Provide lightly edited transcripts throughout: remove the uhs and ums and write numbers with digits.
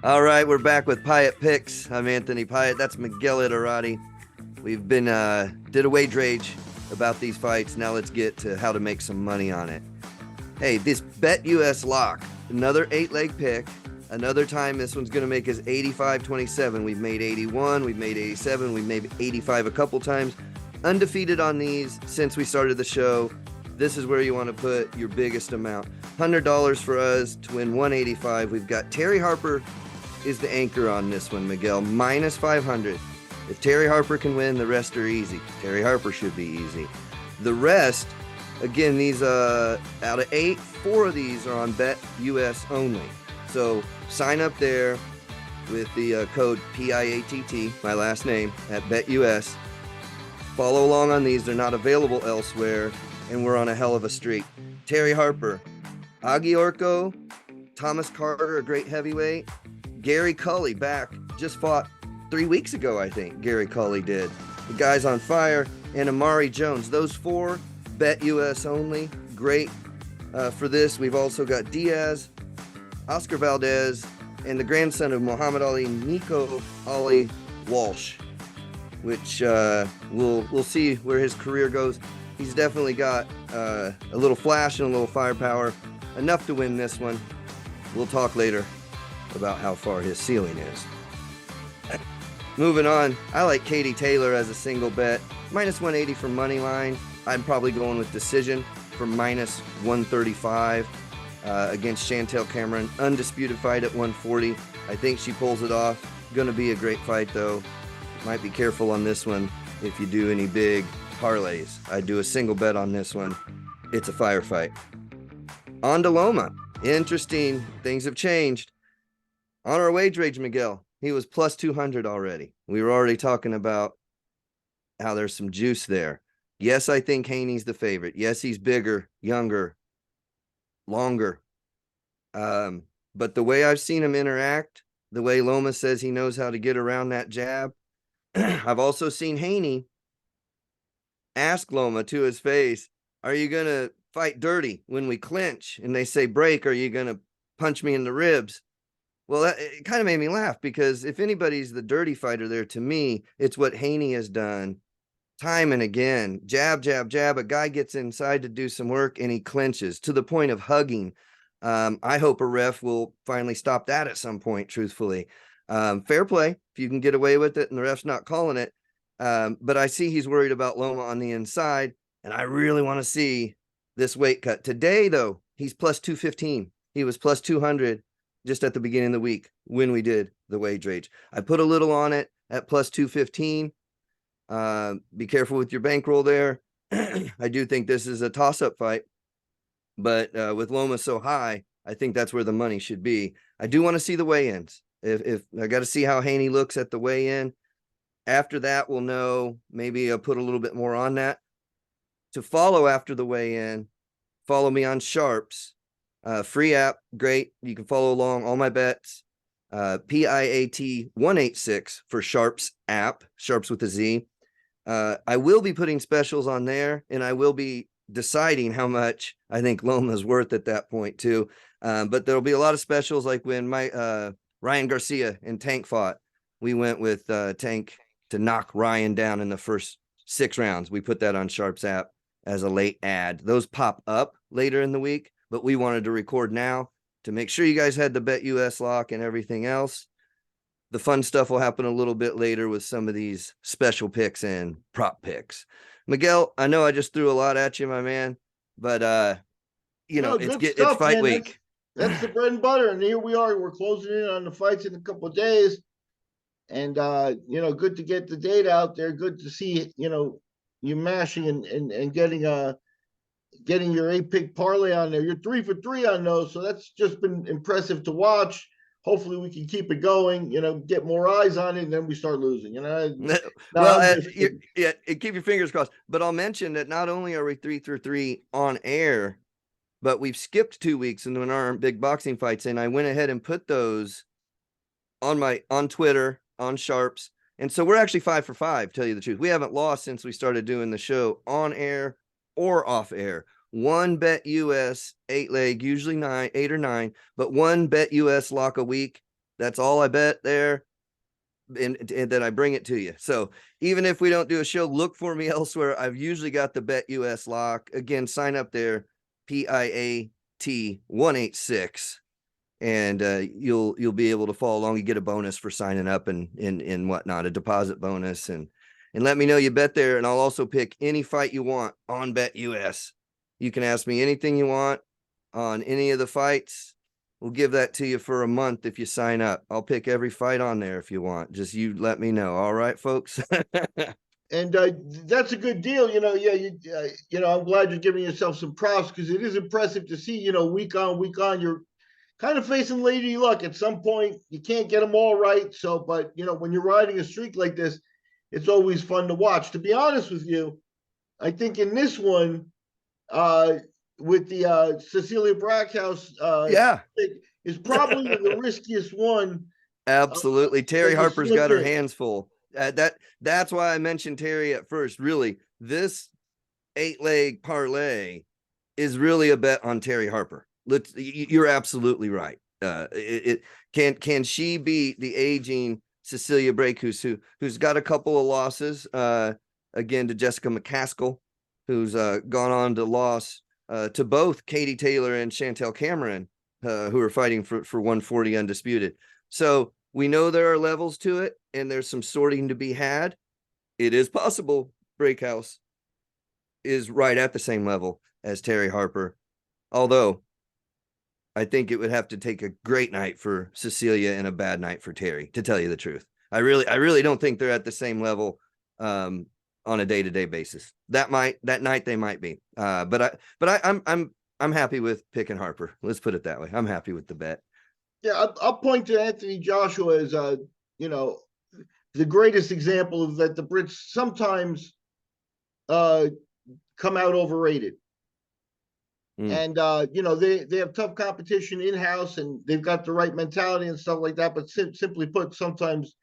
All right, we're back with Piatt Picks. I'm Anthony Piatt. That's Miguel Iterati. We've been did a wage rage about these fights. Now let's get to how to make some money on it. Hey, this Bet US lock, another 8-leg pick. Another time this one's going to make us 85-27. We've made 81, we've made 87, we've made 85 a couple times. Undefeated on these since we started the show. This is where you want to put your biggest amount. $100 for us to win 185. We've got Terry Harper is the anchor on this one, Miguel. Minus 500. If Terry Harper can win, the rest are easy. Terry Harper should be easy. The rest, again, these out of 8, 4 of these are on Bet US only. So sign up there with the code PIATT, my last name, at Bet US. Follow along on these. They're not available elsewhere, and we're on a hell of a streak. Terry Harper, Augie Orko, Thomas Carter, a great heavyweight. Gary Cully back, just fought 3 weeks ago, I think. Gary Cully did. The guy's on fire. And Amari Jones. Those 4, Bet US only. Great for this. We've also got Diaz, Oscar Valdez, and the grandson of Muhammad Ali, Nico Ali Walsh, which we'll see where his career goes. He's definitely got a little flash and a little firepower, enough to win this one. We'll talk later about how far his ceiling is. Moving on, I like Katie Taylor as a single bet. Minus 180 for money line. I'm probably going with decision for minus 135 against Chantelle Cameron. Undisputed fight at 140. I think she pulls it off. Going to be a great fight, though. Might be careful on this one if you do any big parlays. I'd do a single bet on this one. It's a firefight. On to Loma. Interesting. Things have changed. On our wage rage, Miguel, he was plus 200 already. We were already talking about how there's some juice there. Yes, I think Haney's the favorite. Yes, he's bigger, younger, longer. But the way I've seen him interact, the way Loma says he knows how to get around that jab, I've also seen Haney ask Loma to his face, are you going to fight dirty when we clinch? And they say, break, are you going to punch me in the ribs? Well, it kind of made me laugh because if anybody's the dirty fighter there, to me, it's what Haney has done time and again. Jab, jab, jab. A guy gets inside to do some work and he clinches to the point of hugging. I hope a ref will finally stop that at some point, truthfully. Fair play if you can get away with it and the ref's not calling it. But I see he's worried about Loma on the inside, and I really want to see this weight cut. Today, though, he's plus 215. He was plus 200 just at the beginning of the week when we did the wage rage. I put a little on it at plus 215. Be careful with your bankroll there. I do think this is a toss-up fight, but with Loma so high, I think that's where the money should be. I do want to see the weigh-ins. If I got to see how Haney looks at the weigh-in. After that, we'll know. Maybe I'll put a little bit more on that. To follow after the weigh-in, follow me on Sharps. Free app, great. You can follow along all my bets. PIAT 186 for Sharps app, Sharps with a Z. I will be putting specials on there, and I will be deciding how much I think Loma's worth at that point too. But there'll be a lot of specials, like when my Ryan Garcia and Tank fought. We went with Tank to knock Ryan down in the first 6 rounds. We put that on Sharps app as a late ad. Those pop up later in the week, but we wanted to record now to make sure you guys had the Bet US lock and everything else. The fun stuff will happen a little bit later with some of these special picks and prop picks. Miguel, I know I just threw a lot at you, my man, but it's fight man. week. That's the bread and butter, and here we are. We're closing in on the fights in a couple of days, and good to get the data out there. Good to see you mashing and getting your 8-pick parlay on there. You're 3 for 3 on those, so that's just been impressive to watch. Hopefully we can keep it going, get more eyes on it, and then we start losing. Keep your fingers crossed. But I'll mention that not only are we 3 for 3 on air, but we've skipped 2 weeks and when our big boxing fights in, I went ahead and put those on Twitter, on Sharps. And so we're actually 5 for 5, tell you the truth. We haven't lost since we started doing the show on air or off air. 1 Bet US 8-leg, usually 8 or 9, but 1 Bet US lock a week. That's all I bet there. And then I bring it to you. So even if we don't do a show, look for me elsewhere. I've usually got the Bet US lock. Again, sign up there, Piatt 186, and you'll be able to follow along. You get a bonus for signing up and whatnot, a deposit bonus, and let me know you bet there. And I'll also pick any fight you want on Bet US. You can ask me anything you want on any of the fights. We'll give that to you for a month if you sign up. I'll pick every fight on there if you want. Just you let me know. All right, folks. And that's a good deal. I'm glad you're giving yourself some props, because it is impressive to see, week on, you're kind of facing lady luck. At some point, you can't get them all right. So, but, when you're riding a streak like this, it's always fun to watch. To be honest with you, I think in this one, with the Cecilia Braekhus, Yeah, is probably the riskiest one. absolutely. Terry that you Harper's got slip her in. hands full. That's why I mentioned Terry at first. Really, this 8-leg parlay is really a bet on Terry Harper. You're absolutely right. Can she beat the aging Cecilia Braekhus, who's got a couple of losses, again to Jessica McCaskill, who's gone on to loss to both Katie Taylor and Chantelle Cameron, who are fighting for 140 undisputed. So we know there are levels to it, and there's some sorting to be had. It is possible Braekhus is right at the same level as Terry Harper, although I think it would have to take a great night for Cecilia and a bad night for Terry, to tell you the truth. I really don't think they're at the same level on a day-to-day basis. That night they might be. But I'm happy with picking Harper. Let's put it that way. I'm happy with the bet. Yeah, I'll point to Anthony Joshua as the greatest example of that. The Brits sometimes come out overrated. And they have tough competition in-house, and they've got the right mentality and stuff like that. But simply put, sometimes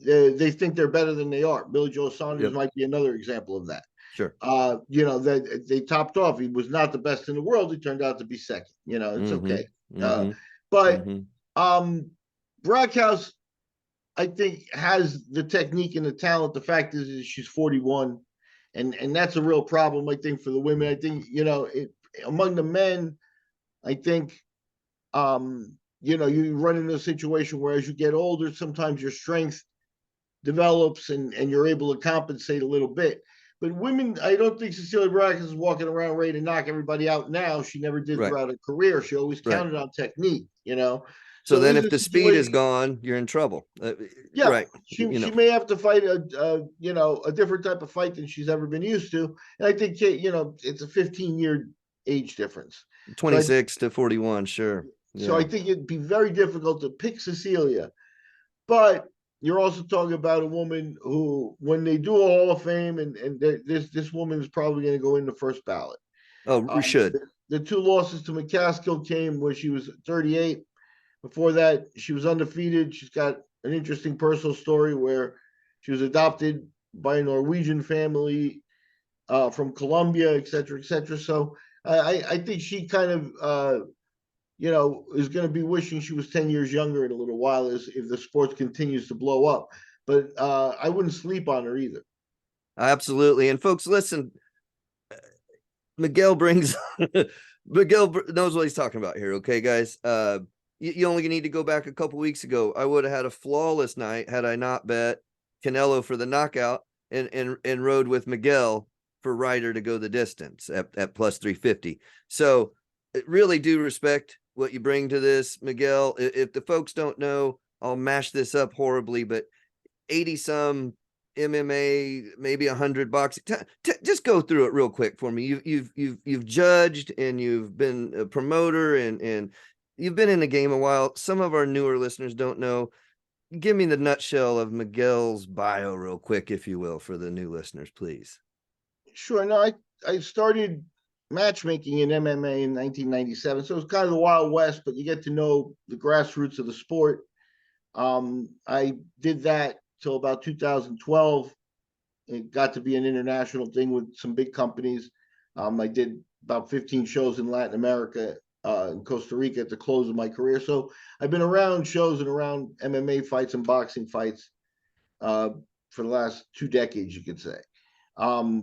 they think they're better than they are. Billy Joe Saunders might be another example of that. Sure. That they topped off. He was not the best in the world. He turned out to be second. It's okay. But Braekhus, I think, has the technique and the talent. The fact is she's 41, and that's a real problem, I think, for the women. I think among the men, I think you run into a situation where as you get older, sometimes your strength develops and you're able to compensate a little bit. But women, I don't think Cecilia Braekhus is walking around ready to knock everybody out now. She never did throughout her career. She always counted on technique, So then if the speed is gone, you're in trouble. Right. She may have to fight a different type of fight than she's ever been used to. And I think, it's a 15-year age difference. 26 to 41, sure. So I think it'd be very difficult to pick Cecilia. But you're also talking about a woman who, when they do a Hall of Fame, and this woman is probably going to go in the first ballot. Oh, we should. The two losses to McCaskill came where she was 38. Before that, she was undefeated. She's got an interesting personal story where she was adopted by a Norwegian family from Colombia, et cetera, et cetera. So I think she kind of is going to be wishing she was 10 years younger in a little while if the sport continues to blow up. But I wouldn't sleep on her either. Absolutely. And folks, listen, Miguel knows what he's talking about here. Okay, guys. You only need to go back a couple weeks ago. I would have had a flawless night had I not bet Canelo for the knockout and rode with Miguel for Ryder to go the distance at plus 350. So really do respect what you bring to this, Miguel. If the folks don't know, I'll mash this up horribly, but 80 some MMA, maybe 100 boxing. Just go through it real quick for me. You've judged, and you've been a promoter, and you've been in the game a while. Some of our newer listeners don't know. Give me the nutshell of Miguel's bio real quick, if you will, for the new listeners, please. Sure. No, I started matchmaking in MMA in 1997. So it was kind of the Wild West, but you get to know the grassroots of the sport. I did that till about 2012. It got to be an international thing with some big companies. I did about 15 shows in Latin America in Costa Rica at the close of my career. So I've been around shows and around MMA fights and boxing fights for the last 2 decades, you could say. I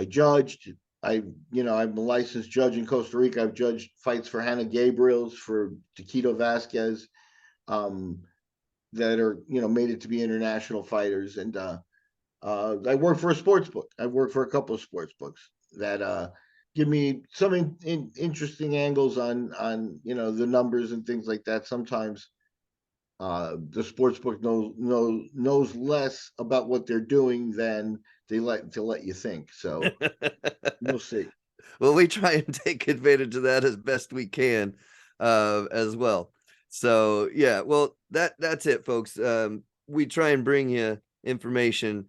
judged. I'm a licensed judge in Costa Rica. I've judged fights for Hannah Gabriels, for Taquito Vasquez, that are, made it to be international fighters. And I work for a sports book. I've worked for a couple of sports books that give me some interesting angles on the numbers and things like that. Sometimes the sports book knows less about what they're doing than they let you think. So we'll see. Well, we try and take advantage of that as best we can, as well. So yeah, well, that's it, folks. We try and bring you information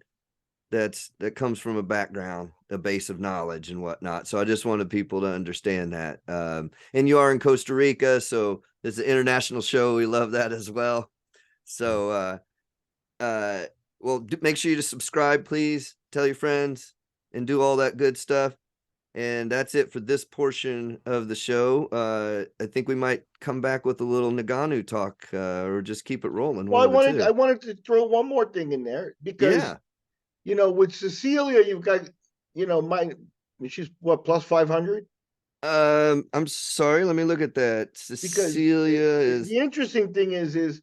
that comes from a background, a base of knowledge and whatnot. So I just wanted people to understand that. And you are in Costa Rica, so it's an international show. We love that as well. So, well, make sure you just subscribe, please. Tell your friends and do all that good stuff. And that's it for this portion of the show. I think we might come back with a little Nagano talk, or just keep it rolling. Well, I wanted to throw one more thing in there because, with Cecilia, you've got, she's what, plus 500? I'm sorry. Let me look at that. Cecilia is. The interesting thing is,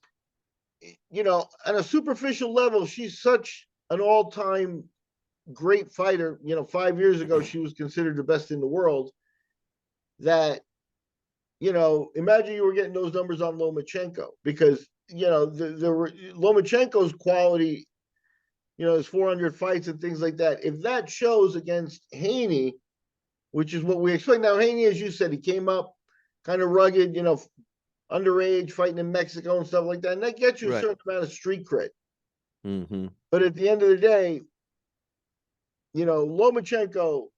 on a superficial level, she's such an all-time great fighter. 5 years ago, she was considered the best in the world. That, imagine you were getting those numbers on Lomachenko, because, Lomachenko's quality, his 400 fights and things like that. If that shows against Haney, which is what we expect. Now, Haney, as you said, he came up kind of rugged, underage, fighting in Mexico and stuff like that. And that gets you a certain amount of street cred. Mm-hmm. But at the end of the day, Lomachenko,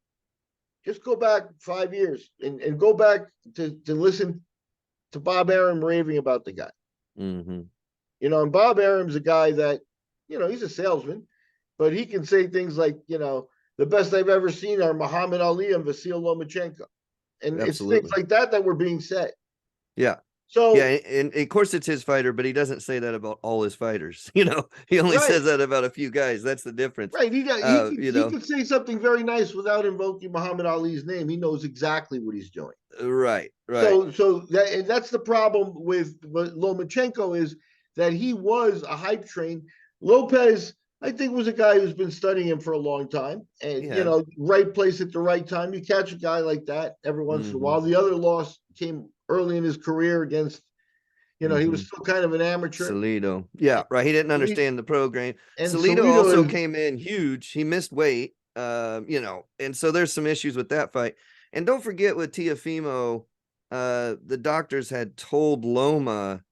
just go back 5 years and go back to listen to Bob Arum raving about the guy. Mm-hmm. And Bob Arum's a guy that, he's a salesman, but he can say things like, the best I've ever seen are Muhammad Ali and Vasyl Lomachenko. And It's things like that were being said. Yeah. So yeah, and of course it's his fighter, but he doesn't say that about all his fighters. He only says that about a few guys. That's the difference. Right. He could say something very nice without invoking Muhammad Ali's name. He knows exactly what he's doing. Right. So that's the problem with Lomachenko, is that he was a hype train. Lopez, I think, was a guy who's been studying him for a long time, and right place at the right time. You catch a guy like that every once in a while. The other loss came early in his career against, he was still kind of an amateur. Salido. Yeah, right. He didn't understand the program. And Salido also came in huge. He missed weight, and so there's some issues with that fight. And don't forget with Teofimo, the doctors had told Loma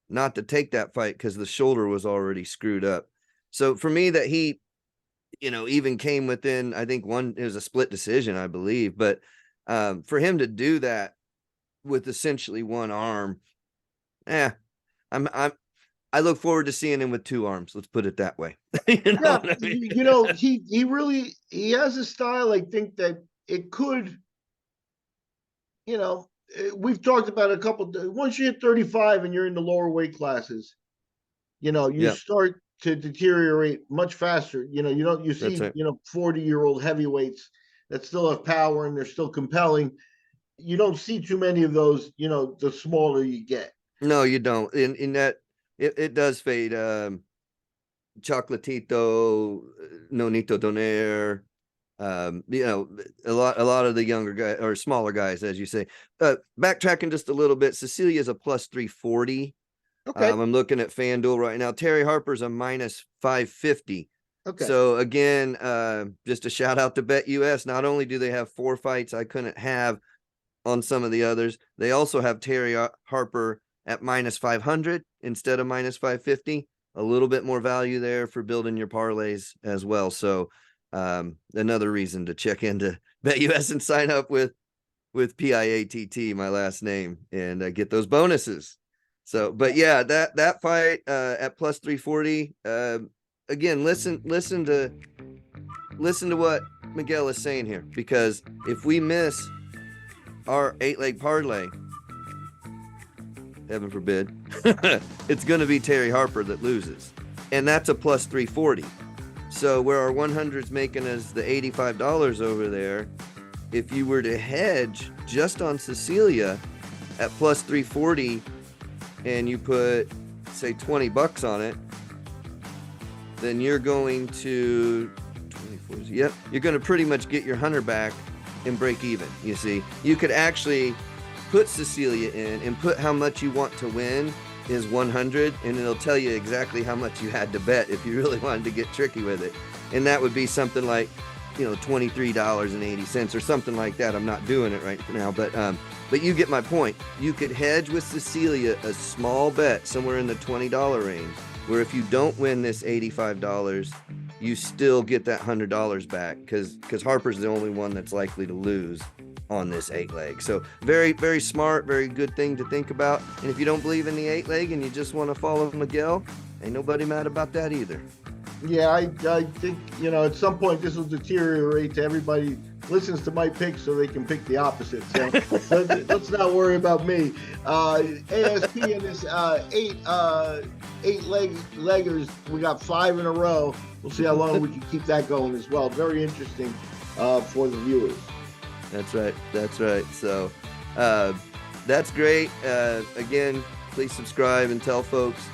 not to take that fight because the shoulder was already screwed up. So for me, that he, even came within, I think it was a split decision, I believe. But for him to do that with essentially one arm, I look forward to seeing him with two arms. Let's put it that way. He has a style. I think that it could, we've talked about a couple. Once you hit 35 and you're in the lower weight classes, you start to deteriorate much faster. You see, 40-year-old heavyweights that still have power and they're still compelling. You don't see too many of those, the smaller you get. No, you don't. In that, it does fade. Chocolatito, Nonito Donaire, a lot of the younger guys or smaller guys, as you say. Backtracking just a little bit, Cecilia's a plus 340. Okay. I'm looking at FanDuel right now. Terry Harper's a minus 550. Okay. So again, just a shout out to BetUS. Not only do they have 4 fights I couldn't have on some of the others, they also have Terry Harper at minus 500 instead of minus 550. A little bit more value there for building your parlays as well. So another reason to check into BetUS and sign up with Piatt, my last name, and get those bonuses. So, but yeah, that fight at plus 340. Again, listen to what Miguel is saying here, because if we miss our 8-leg parlay, heaven forbid, it's going to be Terry Harper that loses. And that's a plus 340. So where our 100's making us the $85 over there, if you were to hedge just on Cecilia at plus 340 and you put, say, $20 on it, then you're going to, 24, yep, you're going to pretty much get your 100 back and break even. You see, you could actually put Cecilia in and put how much you want to win is 100, and it'll tell you exactly how much you had to bet if you really wanted to get tricky with it. And that would be something like, $23.80 or something like that. I'm not doing it right now, but you get my point. You could hedge with Cecilia a small bet somewhere in the $20 range, where if you don't win this $85, you still get that $100 back because Harper's the only one that's likely to lose on this 8-leg. So very, very smart, very good thing to think about. And if you don't believe in the 8-leg and you just want to follow Miguel, ain't nobody mad about that either. Yeah, I think, at some point this will deteriorate to everybody listens to my picks so they can pick the opposite. So let's not worry about me. ASP in this eight leggers, we got 5 in a row. We'll see how long we can keep that going as well. Very interesting for the viewers. That's right. So that's great. Again, please subscribe and tell folks